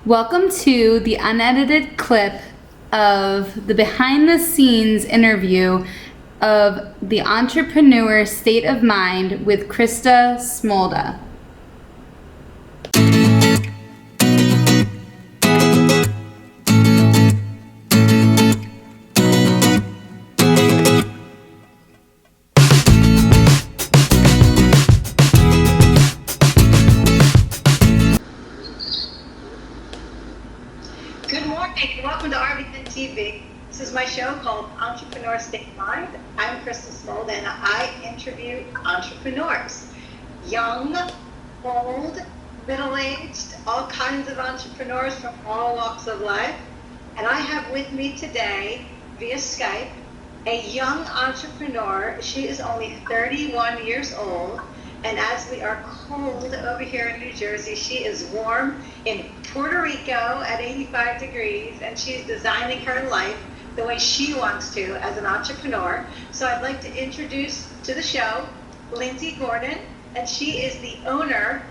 Welcome to the unedited clip of the behind the scenes interview of the Entrepreneur State of Mind with Krista Smolda. Good morning and welcome to RVN TV. This is my show called Entrepreneur State of Mind. I'm Krista Smolda and I interview entrepreneurs. Young, old, middle-aged, all kinds of entrepreneurs from all walks of life. And I have with me today, via Skype, a young entrepreneur. She is only 31 years old. And as we are cold over here in New Jersey, she is warm in Puerto Rico at 85 degrees, and she's designing her life the way she wants to as an entrepreneur. So I'd like to introduce to the show Lindsay Gordon, and she is the owner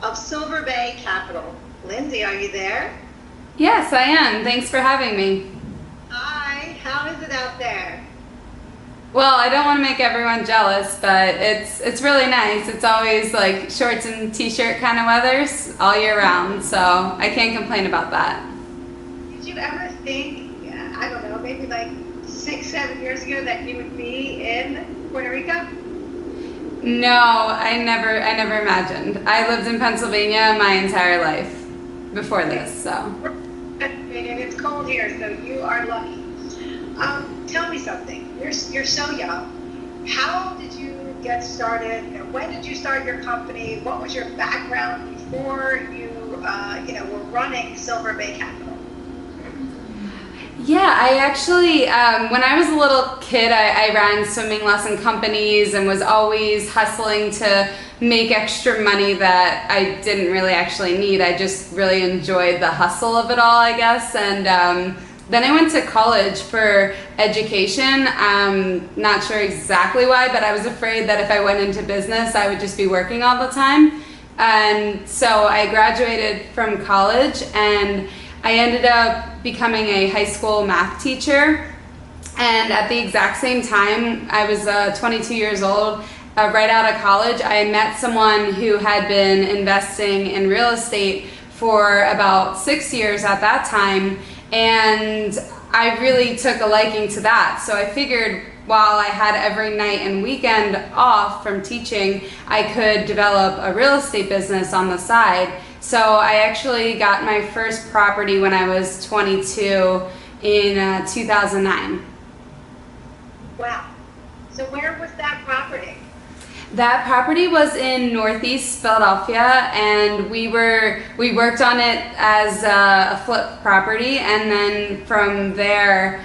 of Silver Bay Capital. Lindsay, are you there? Yes, I am. Thanks for having me. Hi, how is it out there? Well, I don't want to make everyone jealous, but it's really nice. It's always like shorts and t-shirt kind of weathers all year round, so I can't complain about that. Did you ever think, I don't know, maybe like 6-7 years ago that you would be in Puerto Rico? No, I never imagined. I lived in Pennsylvania my entire life before this, so. And it's cold here, so you are lucky. Tell me something. You're so young. How did you get started? When did you start your company? What was your background before you, were running Silver Bay Capital? Yeah, I actually, when I was a little kid, I ran swimming lesson companies and was always hustling to make extra money that I didn't really actually need. I just really enjoyed the hustle of it all, I guess. And then I went to college for education. Not sure exactly why, but I was afraid that if I went into business, I would just be working all the time. And so I graduated from college and I ended up becoming a high school math teacher. And at the exact same time, I was 22 years old, right out of college. I met someone who had been investing in real estate for about 6 years at that time. And I really took a liking to that. So I figured while I had every night and weekend off from teaching, I could develop a real estate business on the side. So I actually got my first property when I was 22 in 2009. Wow. So where was that property? That property was in Northeast Philadelphia, and we worked on it as a flip property, and then from there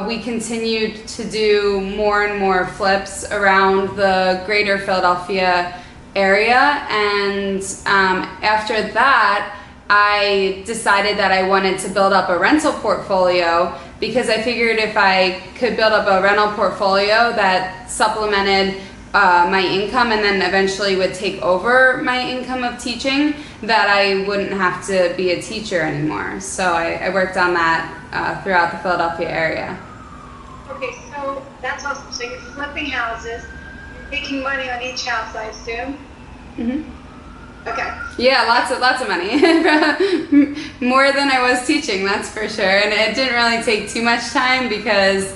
we continued to do more and more flips around the greater Philadelphia area. And after that, I decided that I wanted to build up a rental portfolio, because I figured if I could build up a rental portfolio that supplemented my income and then eventually would take over my income of teaching, that I wouldn't have to be a teacher anymore. So I worked on that throughout the Philadelphia area. Okay, so that's awesome. So you're flipping houses, you're making money on each house, I assume? Mm-hmm. Okay. Yeah, lots of money. More than I was teaching, that's for sure. And it didn't really take too much time, because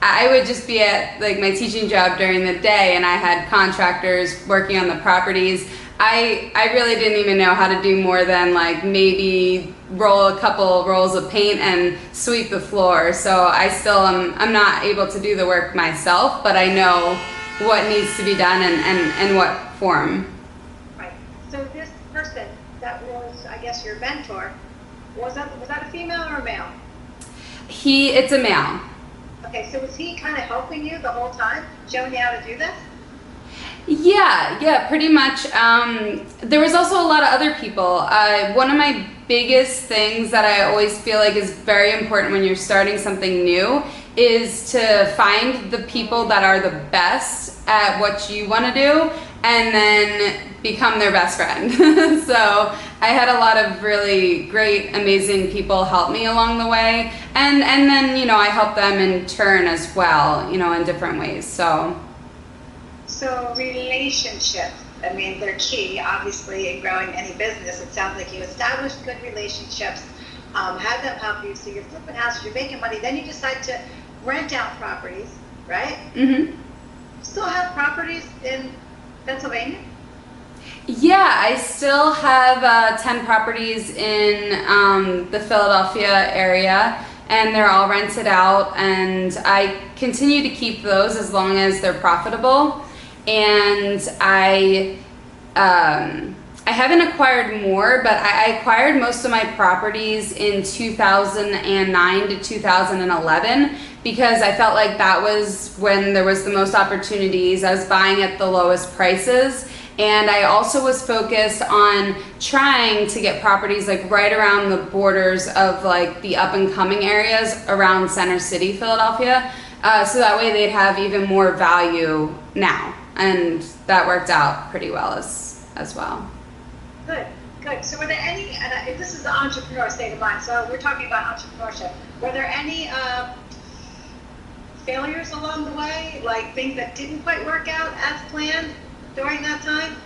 I would just be at like my teaching job during the day, and I had contractors working on the properties. I really didn't even know how to do more than like maybe roll a couple rolls of paint and sweep the floor. So I still I'm not able to do the work myself, but I know what needs to be done and what form. Right. So this person that was, I guess, your mentor, was that a female or a male? It's a male. Okay, so was he kind of helping you the whole time, showing you how to do this? Yeah, pretty much. There was also a lot of other people. One of my biggest things that I always feel like is very important when you're starting something new is to find the people that are the best at what you want to do and then become their best friend. So I had a lot of really great, amazing people help me along the way, and then, you know, I help them in turn as well, you know, in different ways. So relationships, I mean, they're key, obviously, in growing any business. It sounds like you established good relationships, had them help you, so you're flipping houses, you're making money, then you decide to rent out properties, right? mm-hmm. Still have properties in Pennsylvania? Yeah, I still have 10 properties in the Philadelphia area, and they're all rented out, and I continue to keep those as long as they're profitable. And I haven't acquired more, but I acquired most of my properties in 2009 to 2011 because I felt like that was when there was the most opportunities. I was buying at the lowest prices, and I also was focused on trying to get properties like right around the borders of like the up and coming areas around Center City, Philadelphia, so that way they'd have even more value now, and that worked out pretty well as well. Good, good. So were there any, and this is the entrepreneur state of mind, so we're talking about entrepreneurship. Were there any failures along the way, like things that didn't quite work out as planned during that time?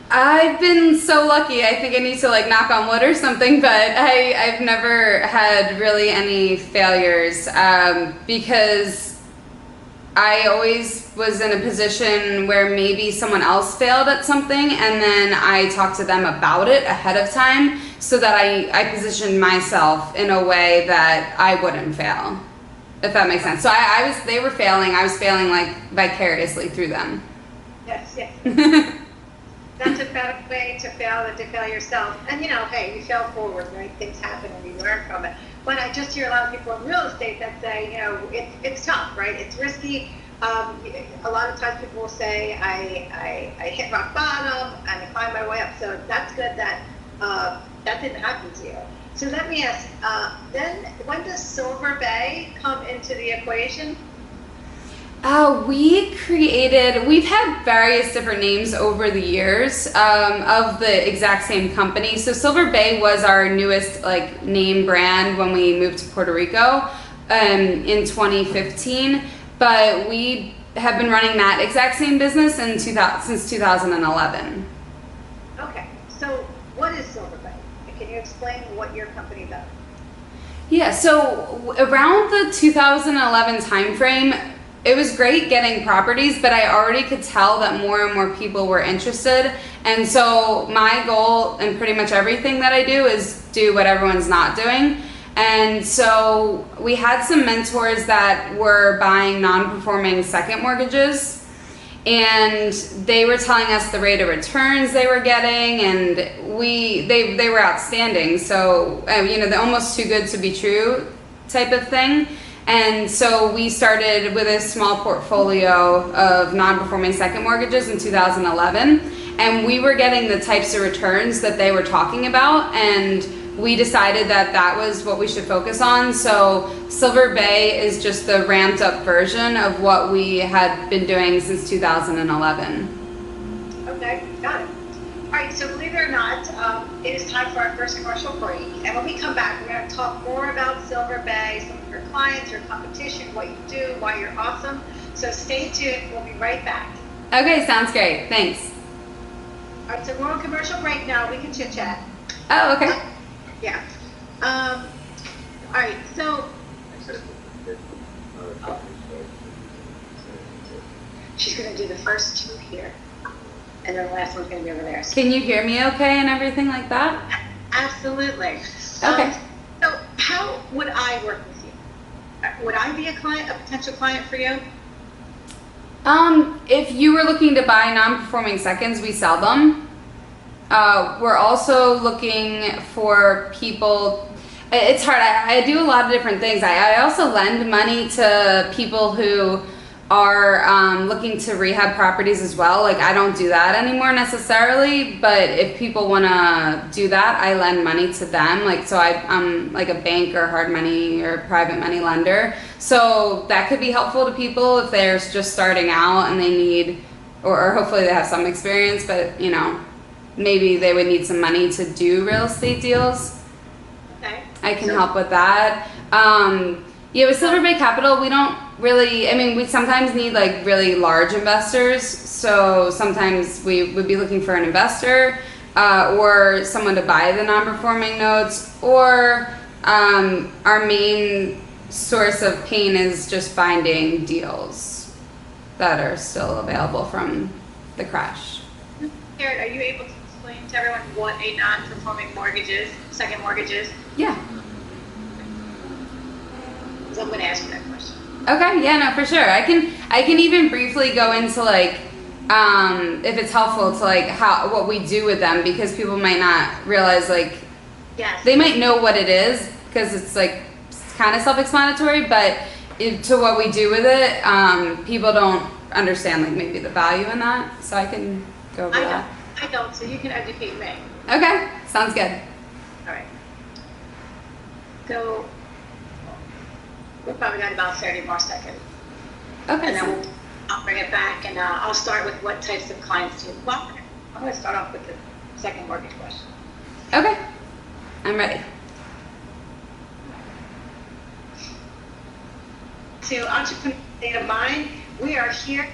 I've been so lucky. I think I need to like knock on wood or something, but I've never had really any failures because I always was in a position where maybe someone else failed at something, and then I talked to them about it ahead of time so that I positioned myself in a way that I wouldn't fail, if that makes sense. So they were failing, I was failing like vicariously through them. Yes, yes. That's a better way to fail than to fail yourself. And you know, hey, you fail forward, right? Things happen and you learn from it. But I just hear a lot of people in real estate that say, you know, it's tough, right? It's risky. A lot of times people will say, I hit rock bottom and I climbed my way up. So that's good that that didn't happen to you. So let me ask, then when does Silver Bay come into the equation? We've had various different names over the years of the exact same company. So Silver Bay was our newest like name brand when we moved to Puerto Rico in 2015, but we have been running that exact same business since 2011. Okay, so what is Silver Bay? Can you explain what your company does? Yeah, so around the 2011 timeframe, it was great getting properties, but I already could tell that more and more people were interested. And so my goal in pretty much everything that I do is do what everyone's not doing. And so we had some mentors that were buying non-performing second mortgages, and they were telling us the rate of returns they were getting, and they were outstanding. So you know, the almost too good to be true type of thing. And so we started with a small portfolio of non-performing second mortgages in 2011, and we were getting the types of returns that they were talking about, and we decided that that was what we should focus on. So Silver Bay is just the ramped up version of what we had been doing since 2011. Okay, got it. All right, so believe it or not, it is time for our first commercial break. And when we come back, we're going to talk more about Silver Bay, some of your clients, your competition, what you do, why you're awesome. So stay tuned. We'll be right back. Okay, sounds great. Thanks. All right, so we're on commercial break now. We can chit chat. Oh, okay. Yeah. All right, so she's going to do the first two here, and then the last one's going to be over there. Can you hear me okay and everything like that? Absolutely. Okay. So how would I work with you? Would I be a potential client for you? If you were looking to buy non-performing seconds, we sell them. We're also looking for people. It's hard. I do a lot of different things. I also lend money to people who are looking to rehab properties as well. Like, I don't do that anymore necessarily, but if people want to do that, I lend money to them. Like, so I'm like a bank or hard money or private money lender. So that could be helpful to people if they're just starting out and they need or hopefully they have some experience, but you know, maybe they would need some money to do real estate deals. Okay. I can help with that. Yeah, with Silver Bay Capital, we don't really, I mean, we sometimes need like really large investors. So sometimes we would be looking for an investor or someone to buy the non-performing notes, or our main source of pain is just finding deals that are still available from the crash. Karen, are you able to explain to everyone what a non-performing mortgage is, second mortgage is? Yeah. So I'm going to ask you that question. Okay, yeah, no, for sure. I can even briefly go into like if it's helpful to like what we do with them, because people might not realize, like, Yes. they might know what it is because it's like kind of self-explanatory, but to what we do with it, people don't understand like maybe the value in that. So I can go over that. I don't, so you can educate me. Okay, sounds good. All right. So we've probably got about 30 more seconds. Okay. And then I'll bring it back, and I'll start with what types of clients do. Well, I'm going to start off with the second mortgage question. Okay, I'm ready. To Entrepreneur State of Mind, we are here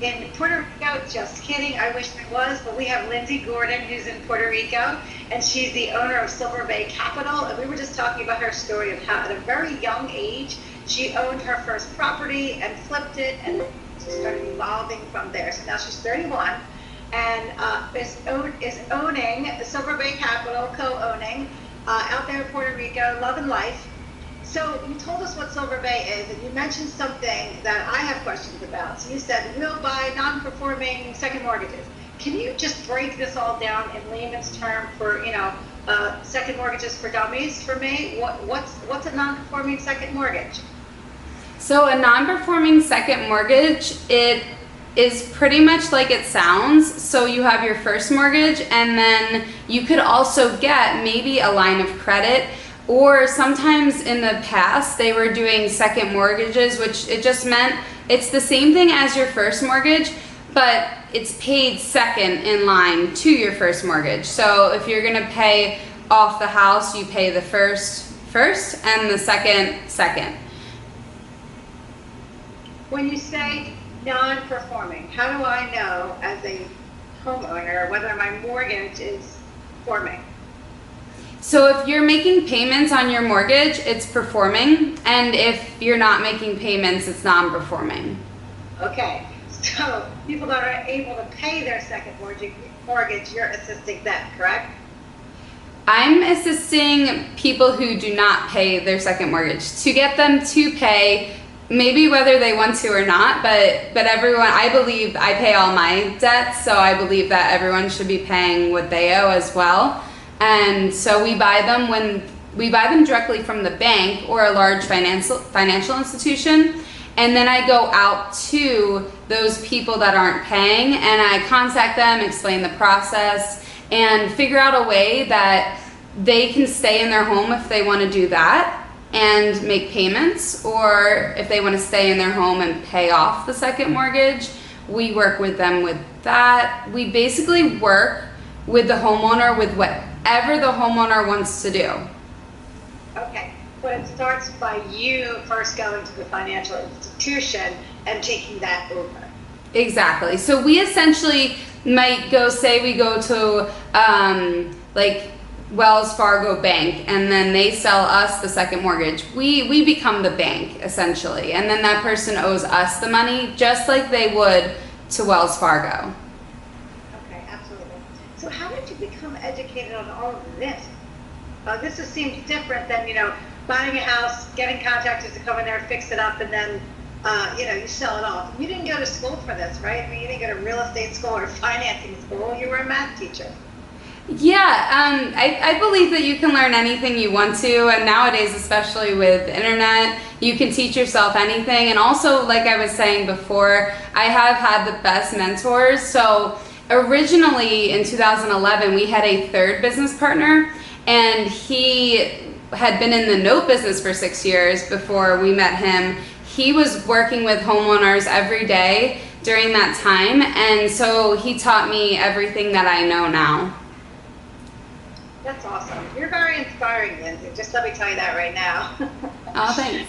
in Puerto Rico. Just kidding, I wish I was, but we have Lindsay Gordon, who's in Puerto Rico, and she's the owner of Silver Bay Capital. And we were just talking about her story of how at a very young age she owned her first property and flipped it, and she started evolving from there. So now she's 31 and is owning Silver Bay Capital, co-owning out there in Puerto Rico, loving life. So you told us what Silver Bay is, and you mentioned something that I have questions about. So you said we'll buy non-performing second mortgages. Can you just break this all down in layman's term for, second mortgages for dummies for me? What's a non-performing second mortgage? So a non-performing second mortgage, it is pretty much like it sounds. So you have your first mortgage, and then you could also get maybe a line of credit, or sometimes in the past they were doing second mortgages, which it just meant it's the same thing as your first mortgage, but it's paid second in line to your first mortgage. So if you're gonna pay off the house, you pay the first and the second. When you say non-performing, how do I know as a homeowner whether my mortgage is performing? So if you're making payments on your mortgage, it's performing, and if you're not making payments, it's non-performing. Okay, so people that are able to pay their second mortgage, you're assisting them, correct? I'm assisting people who do not pay their second mortgage to get them to pay, maybe whether they want to or not, but everyone, I believe I pay all my debts, so I believe that everyone should be paying what they owe as well. And so we buy them directly from the bank or a large financial institution, and then I go out to those people that aren't paying, and I contact them, explain the process, and figure out a way that they can stay in their home if they want to do that and make payments, or if they want to stay in their home and pay off the second mortgage. We work with them with that. We basically work with the homeowner with whatever the homeowner wants to do. Okay, but it starts by you first going to the financial institution and taking that over. Exactly. So we essentially might go, say we go to like Wells Fargo Bank, and then they sell us the second mortgage. We become the bank essentially, and then that person owes us the money just like they would to Wells Fargo. Okay, absolutely. So how did you become educated on all of this? This seems different than, buying a house, getting contractors to come in there, fix it up, and then, you sell it off. You didn't go to school for this, right? I mean, you didn't go to real estate school or financing school. You were a math teacher. Yeah, I believe that you can learn anything you want to, and nowadays, especially with the internet, you can teach yourself anything. And also, like I was saying before, I have had the best mentors. So originally in 2011, we had a third business partner, and he had been in the note business for 6 years before we met him. He was working with homeowners every day during that time, and so he taught me everything that I know now. That's awesome. You're very inspiring, Lindsay. Just let me tell you that right now. Oh, thanks.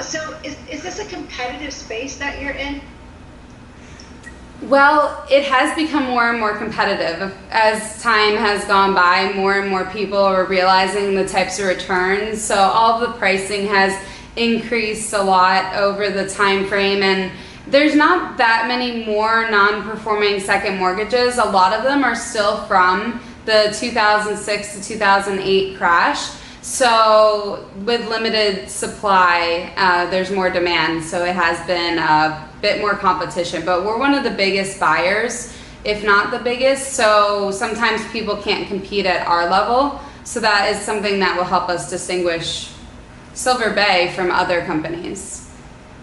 So is this a competitive space that you're in? Well, it has become more and more competitive. As time has gone by, more and more people are realizing the types of returns. So all of the pricing has increased a lot over the time frame, and there's not that many more non-performing second mortgages. A lot of them are still from the 2006 to 2008 crash. So with limited supply, there's more demand. So it has been a bit more competition, but we're one of the biggest buyers, if not the biggest. So sometimes people can't compete at our level. So that is something that will help us distinguish Silver Bay from other companies.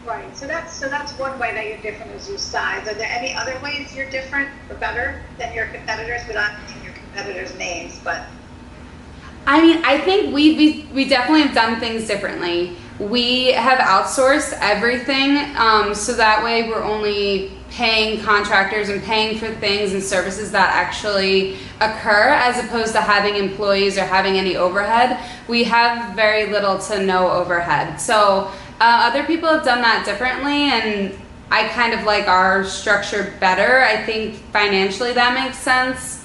Right. So that's one way that you're different is your size. Are there any other ways you're different or better than your competitors? Without naming your competitors' names, but I mean, I think we definitely have done things differently. We have outsourced everything, so that way we're only paying contractors and paying for things and services that actually occur, as opposed to having employees or having any overhead. We have very little to no overhead. So other people have done that differently, and I kind of like our structure better. I think financially that makes sense.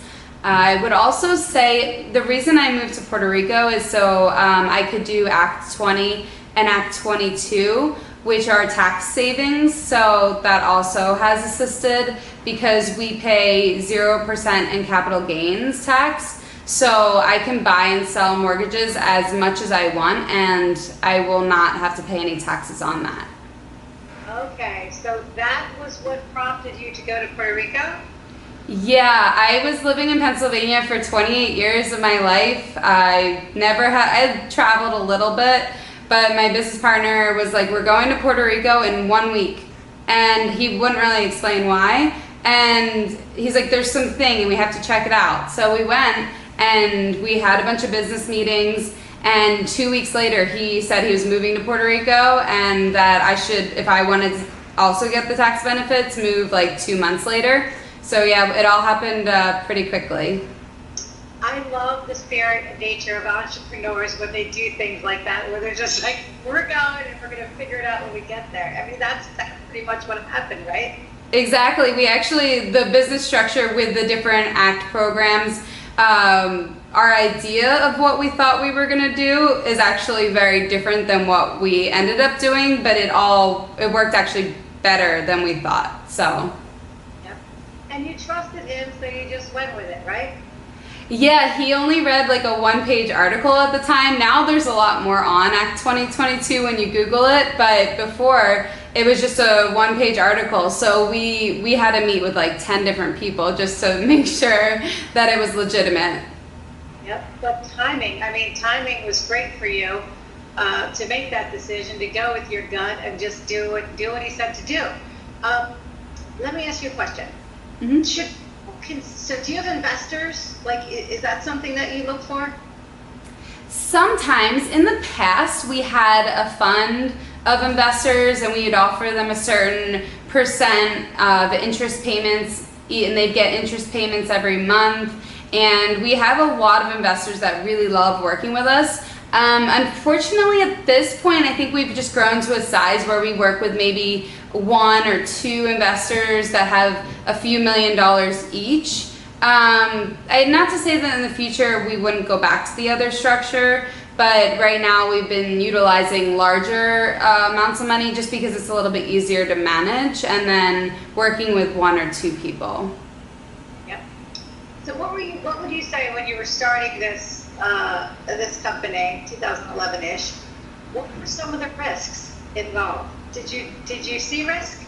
I would also say the reason I moved to Puerto Rico is so I could do Act 20 and Act 22, which are tax savings. So that also has assisted because we pay 0% in capital gains tax. So I can buy and sell mortgages as much as I want, and I will not have to pay any taxes on that. okay. So that was what prompted you to go to Puerto Rico? Yeah, I was living in Pennsylvania for 28 years of my life. I traveled a little bit, but my business partner was like, we're going to Puerto Rico in 1 week. And he wouldn't really explain why. And he's like, there's something and we have to check it out. So we went and we had a bunch of business meetings. And 2 weeks later, he said he was moving to Puerto Rico and that I should, if I wanted to also get the tax benefits, move like 2 months later. So yeah, it all happened pretty quickly. I love the spirit and nature of entrepreneurs when they do things like that, where they're just like, we're going and we're going to figure it out when we get there. I mean, that's pretty much what happened, right? Exactly. We actually, the business structure with the different ACT programs, our idea of what we thought we were going to do is actually very different than what we ended up doing, but it worked actually better than we thought. So. And you trusted him, so you just went with it, right? Yeah, he only read like a one-page article at the time. Now there's a lot more on Act 2022 when you Google it, but before it was just a one-page article. So we had to meet with like 10 different people just to make sure that it was legitimate. Yep, but timing was great for you to make that decision, to go with your gut and just do what he said to do. Let me ask you a question. Mm-hmm. So do you have investors? Like, is that something that you look for? Sometimes. In the past, we had a fund of investors and we'd offer them a certain percent of interest payments, and they'd get interest payments every month. And we have a lot of investors that really love working with us. Unfortunately, at this point, I think we've just grown to a size where we work with maybe 1 or 2 investors that have a few $1 million each. Not to say that in the future we wouldn't go back to the other structure, but right now we've been utilizing larger amounts of money just because it's a little bit easier to manage, and then working with 1 or 2 people. Yep. So what would you say when you were starting this company, 2011-ish? What were some of the risks involved? Did you see risk?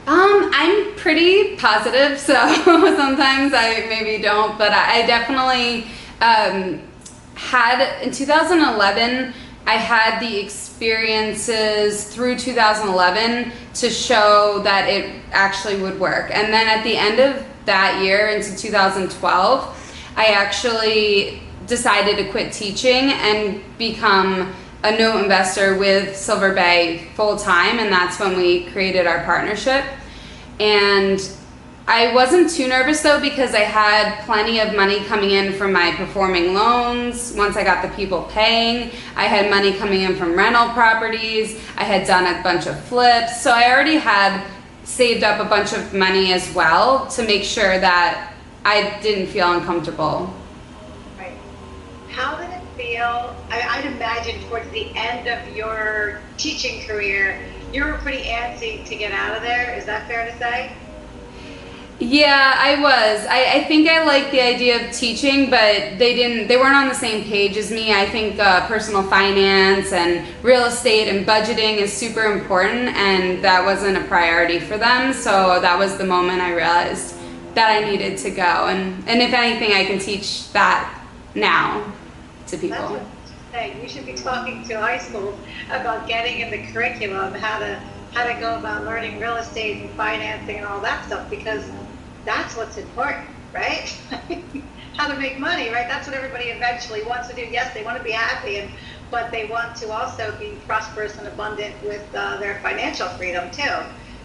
I'm pretty positive, so sometimes I maybe don't, but I definitely had, in 2011, I had the experiences through 2011 to show that it actually would work. And then at the end of that year, into 2012, I actually decided to quit teaching and become a note investor with Silver Bay full time, and that's when we created our partnership. And I wasn't too nervous though, because I had plenty of money coming in from my performing loans. Once I got the people paying, I had money coming in from rental properties. I had done a bunch of flips. So I already had saved up a bunch of money as well to make sure that I didn't feel uncomfortable. Right. How did it feel? I'd imagine towards the end of your teaching career, you were pretty antsy to get out of there. Is that fair to say? Yeah, I was. I think I liked the idea of teaching, but they weren't on the same page as me. I think personal finance and real estate and budgeting is super important, and that wasn't a priority for them. So that was the moment I realized that I needed to go. And if anything, I can teach that now to people. That's what I'm saying. We should be talking to high schools about getting in the curriculum how to go about learning real estate and financing and all that stuff, because that's what's important, right? How to make money, right? That's what everybody eventually wants to do. Yes, they want to be happy, but they want to also be prosperous and abundant with their financial freedom too.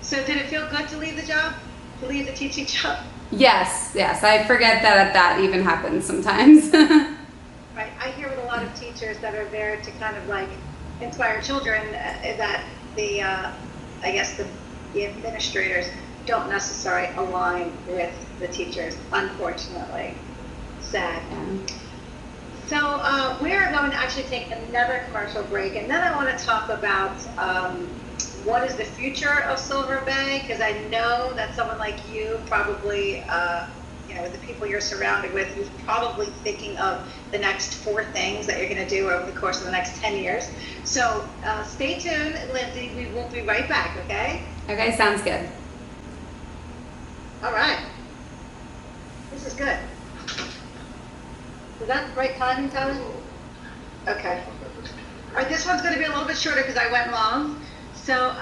So did it feel good to leave the job, to leave the teaching job? Yes. I forget that even happens sometimes. Right. I hear with a lot of teachers that are there to kind of like inspire children that the, I guess the administrators don't necessarily align with the teachers, unfortunately. Sad. So we're going to actually take another commercial break, and then I want to talk about what is the future of Silver Bay, because I know that someone like you probably, with the people you're surrounded with, you're probably thinking of the next 4 things that you're going to do over the course of the next 10 years. So stay tuned, Lindsay. We will be right back, okay? Okay, sounds good. All right. This is good. Is that right timing, Tyler? Okay. All right, this one's going to be a little bit shorter because I went long. So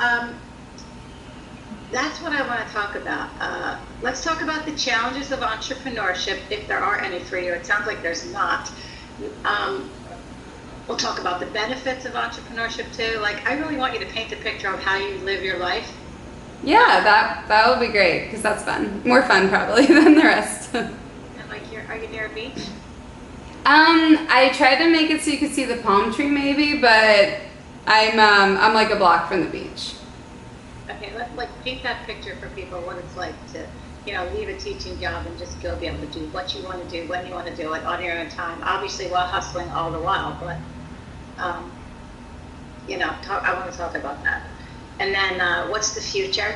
that's what I want to talk about. Let's talk about the challenges of entrepreneurship, if there are any for you. It sounds like there's not. We'll talk about the benefits of entrepreneurship too. Like, I really want you to paint a picture of how you live your life. Yeah, that would be great, because that's fun. More fun probably than the rest. And like, are you near a beach? I tried to make it so you could see the palm tree maybe, but I'm like a block from the beach. Okay, let's like paint that picture for people, what it's like to, leave a teaching job and just go be able to do what you want to do, when you want to do it, on your own time. Obviously while hustling all the while, but, I want to talk about that. And then what's the future?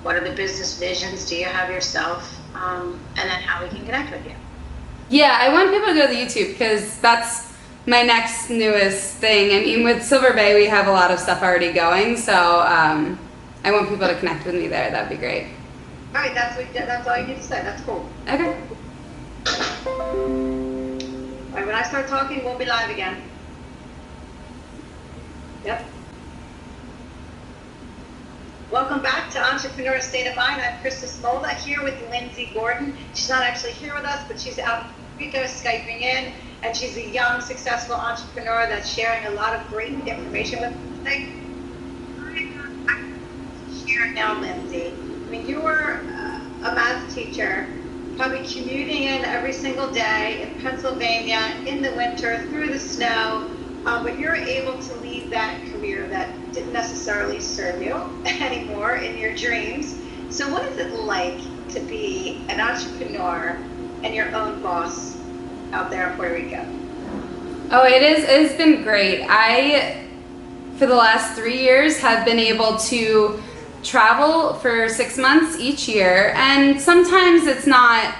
What are the business visions do you have yourself? And then how we can connect with you. Yeah, I want people to go to YouTube, because that's my next newest thing. I mean, with Silver Bay, we have a lot of stuff already going, so I want people to connect with me there. That'd be great. All right, that's all you need to say. That's cool. Okay. All right, when I start talking, we'll be live again. Yep. Welcome back to Entrepreneur State of Mind. I'm Krista Smolda here with Lindsay Gordon. She's not actually here with us, but she's out in Rico Skyping in, and she's a young, successful entrepreneur that's sharing a lot of great information with us today. Here now, Lindsay. I mean, you were a math teacher, probably commuting in every single day in Pennsylvania in the winter through the snow, but you're able to leave that career that didn't necessarily serve you anymore in your dreams. So what is it like to be an entrepreneur and your own boss out there in Puerto Rico? Oh, it's been great. I, for the last 3 years, have been able to travel for 6 months each year, and sometimes it's not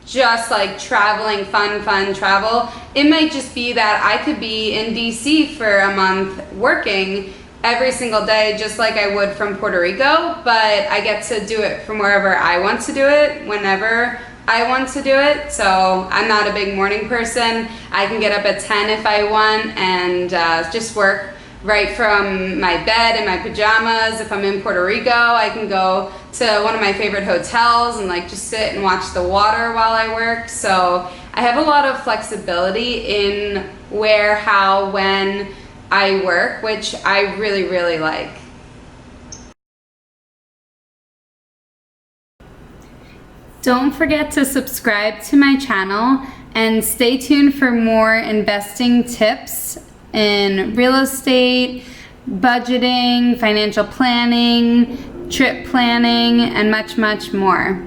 just like traveling, fun travel. It might just be that I could be in DC for a month working every single day, just like I would from Puerto Rico, but I get to do it from wherever I want to do it, whenever I want to do it. So I'm not a big morning person. I can get up at 10 if I want and just work right from my bed in my pajamas. If I'm in Puerto Rico, I can go to one of my favorite hotels and like just sit and watch the water while I work. So I have a lot of flexibility in where, how, when I work, which I really, really like. Don't forget to subscribe to my channel and stay tuned for more investing tips in real estate, budgeting, financial planning, trip planning, and much, much more.